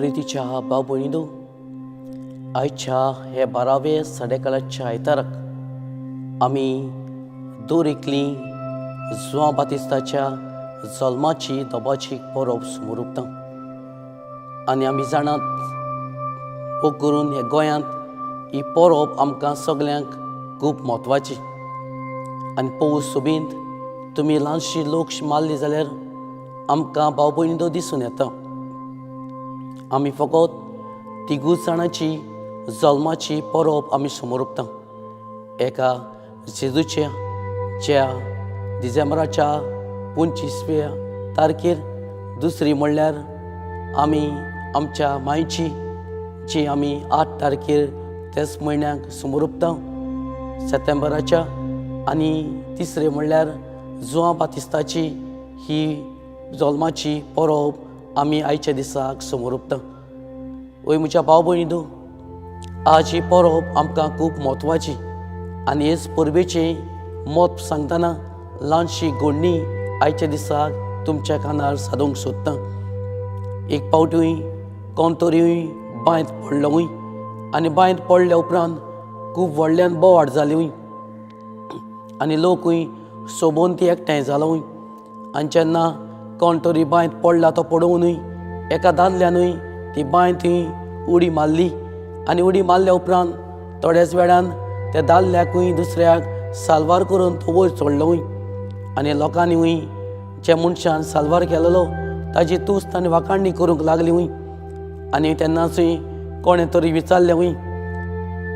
प्रितीच्या भाव भयणीनो, आयच्या हे 12वे सडेकाळाच्या आयताराक आमी दोरेकली जुआं बातिस्ताच्या जल्माची दोबाची परब समोर उरता. आनी आमी जाणात हो करून हे गोंयांत ही परब आमकां सगल्यांक खूब म्हत्वाची. आनी पौस सोबीत तुमी ल्हानशी लोक मारली जाल्यार आमकां भाव भयणीनो दिसून येता. आमी फकत तिगूच जाणांची जल्माची परब आमी समोर उरता. एका जेजूच्या ज्या डिसेंबराच्या 25व्या तारखेर, दुसरी म्हणल्यार आमी आमच्या मायची जी आमी 8 तारखेर तेच म्हयन्याक समोर उरता सप्टेंबराच्या, आनी तिसरे म्हणल्यार जुआं बातिस्ताची ही जल्माची परब आमी आयच्या दिसाक समोर उरता. वय म्हज्या भाव भयणीनो, आज ही परब आमकां खूब म्हत्वाची. आनी हेच परबेचें मत सांगतना ल्हानशी घोडणी आयच्या दिसाक तुमच्या कानार सादूंक सोदता. एक पावटूय कोणतरीय बांयत पडलोय आनी बांयत पडल्या उपरांत खूब व्हडल्यान बोवाळ जालीय आनी लोकूय सोबून ती एकठांय जालोय. आनी जेन्ना कोण तरी बांयत पडला तो पडोवनूय एका दादल्यानूय ती बांयतूय उडी मारली आनी उडी मारल्या उपरांत थोड्याच वेळान त्या दादल्याकूय दुसऱ्याक साल्वार करून तो वयर चडलोय. आनी लोकांनीय ज्या मनशान साल्वार केलेलो ताजी तुस्त आनी वाखाणणी करूंक लागलीय. आनी तेन्नाचूय कोणें तरी विचारलें,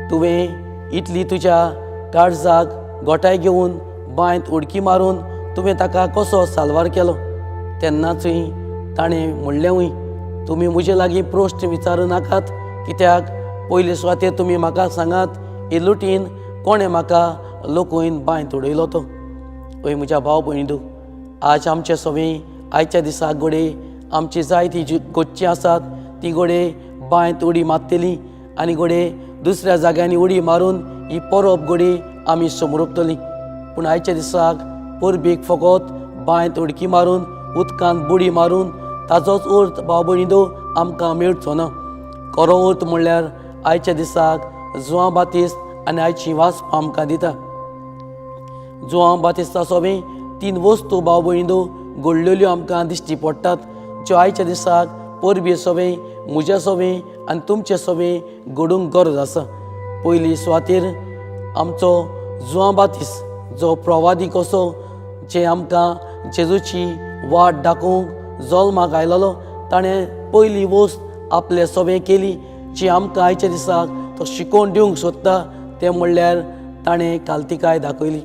तुवें इतली तुज्या काळजाक गोठाय घेवन बांयत उडकी मारून तुवें ताका कसो साल्वार केलो. तेन्नाचूय ताणें म्हणलें, तुमी म्हजे लागीं प्रश्न विचारूं नाकात, कित्याक पयले सुवातेर तुमी म्हाका सांगात हे लुटीन कोणें म्हाका लोकून बांयत उडयलो तो. हय म्हज्या भाव भयणीनो, आज आमचे सवें आयच्या दिसाक घोडे आमची जायती जी गोच्ची आसात ती घोडे बांयत उडी मारतली आनी घोडे दुसऱ्या जाग्यांनी उडी मारून ही परब घोडी आमी समोर उरतली. पूण आयच्या दिसाक परबेक फकत बांयत उडकी मारून उदकांत बुडी मारून ताजोच अर्थ भाव भयणीनो आमकां मेळचो ना. खरो अर्थ म्हणल्यार आयच्या दिसाक जुआं बातिस्त आनी आयची वाचपां आमकां दिता. जुआं बातिस्ता सोबें 3 वस्तू भाव भयणीनो घडलेल्यो आमकां दिश्टी पडटात, ज्यो आयच्या दिसाक परबे सोबें म्हज्या सोबें आनी तुमचे सोबें घडूंक गरज आसा. पयली सुवातेर आमचो जुआं बातिस्त जो प्रवादीक असो जे आमकां जेजूची वाट दाखोवंक जल्माक आयलोलो, ताणें पयली वस्त आपले सोबें केली जी आमकां आयच्या दिसाक तो शिकोवन दिवंक सोदता, तें म्हणल्यार ताणें काल्तिकाय दाखयली.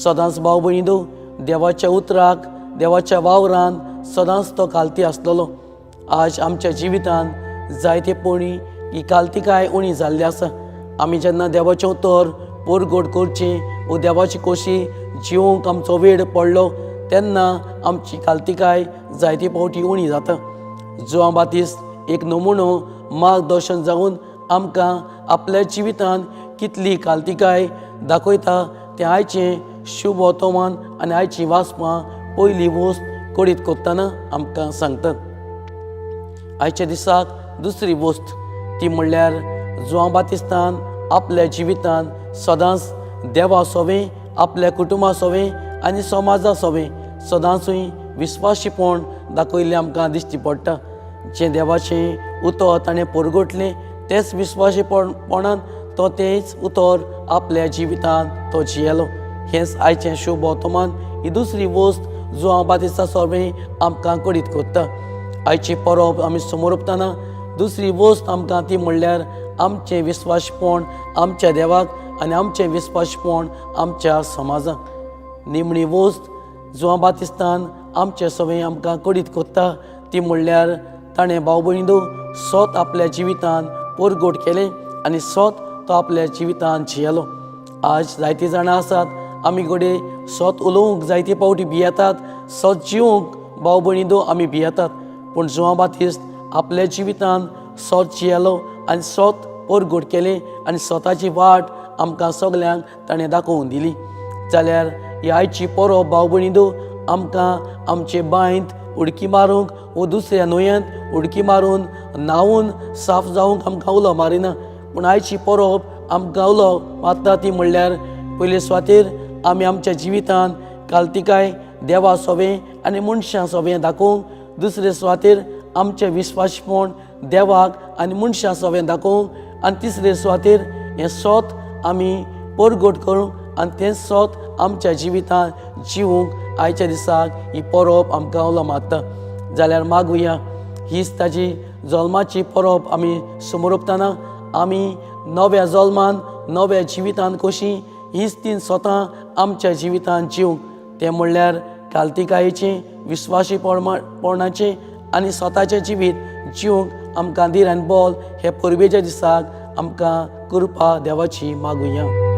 सदांच भाव भयणीनो, देवाच्या उतराक देवाच्या वावरांत सदांच तो काल्ती आसलेलो. आज आमच्या जिवितान जायतेपणी ही काल्तिकाय उणी जाल्ली आसा. आमी जेन्ना देवाचें उतर परगोड करचें वो देवाची खोशी जिवंक आमचो वेळ पडलो तेन्ना आमची काल्तिकाय जायते फावटी उणी जाता. जुआं बातिस्त एक नमुनो मार्गदर्शन जावन आमकां आपल्या जिवितान कितली काल्तिकाय दाखयता तें आयचें शुभ वर्तमान आनी आयची वाचपां पयली वस्त करीत करतना आमकां सांगतात. आयच्या दिसाक दुसरी वस्त ती म्हणल्यार जुआं बातिस्तान आपल्या जिवितान सदांच देवा सोबें आपल्या कुटुंबा सोबें आनी समाजा सोबें सदांचूय विस्वाशीपण दाखयल्लें आमकां दिश्टी पडटा. जें देवाचें उतर ताणें परगटलें तेच विस्वाशीपणान तो तेच उतर आपल्या जिवितान तो जियेलो. हेंच आयचें शुभ वर्तमान ही दुसरी वस्त जुआं बातिस्ता सोबें आमकां करीत करता. आयची परब आमी समोर उरतना दुसरी वस्त आमकां ती म्हणल्यार आमचें विस्वाशीपण आमच्या देवाक आनी आमचें विस्वाशीपण आमच्या समाजाक. निमणी वस्त जुआं बातिस्तान आमचे सोबें आमकां करीत करता ती म्हणल्यार ताणें भाव भयणीनो स्वत आपल्या जिवितान परगोड केलें आनी स्वत तो आपल्या जिवितान जियेलो. आज जायतीं जाणां आसात आमी घोडे स्वत उलोवंक जायते फावटी भियेतात, स्वत जिवंक भाव भयणीनो आमी भियेतात. पूण जुआं बातिस्त आपल्या जिवितान स्वत जियेलो आनी स्वत परगोड केलें आनी स्वताची वाट आमकां सगल्यांक ताणें दाखोवन दिली. जाल्यार ही आयची परब भाव भयणीनो आमकां आमचे बांयत उडकी मारूंक वो दुसऱ्या न्हंयेंत उडकी मारून न्हांवून साफ जावंक आमकां उलो मारिना. पूण आयची परब आमकां उलो मारता ती म्हणल्यार पयले सुवातेर आमी आमच्या जिवितांत काल्तिकाय देवा सोबें आनी मनशां सोबें दाखोवंक, दुसरे सुवातेर आमचें विस्वासपण देवाक आनी मनशां सोबें दाखोवंक, आनी तिसरे सुवातेर हें सोत आमी परगट करूंक आनी तें सोत आमच्या जिवितांत जिवूंक आयच्या दिसाक ही परब आमकां उलो मारता. जाल्यार मागुया हीच ताजी जल्माची परब आमी समोर ओंपतना आमी नव्या जल्मान नव्या जिवितांत कशीं हीच तीन सोतां आमच्या जिवितांत जिवंक, तें म्हणल्यार काल्तिकायेचें विस्वासीपणाचें आनी स्वताचें जिवीत जिवंक आमकां धीर आनी बोल हे परबेच्या दिसाक आमकां कृपा देवाची मागुया.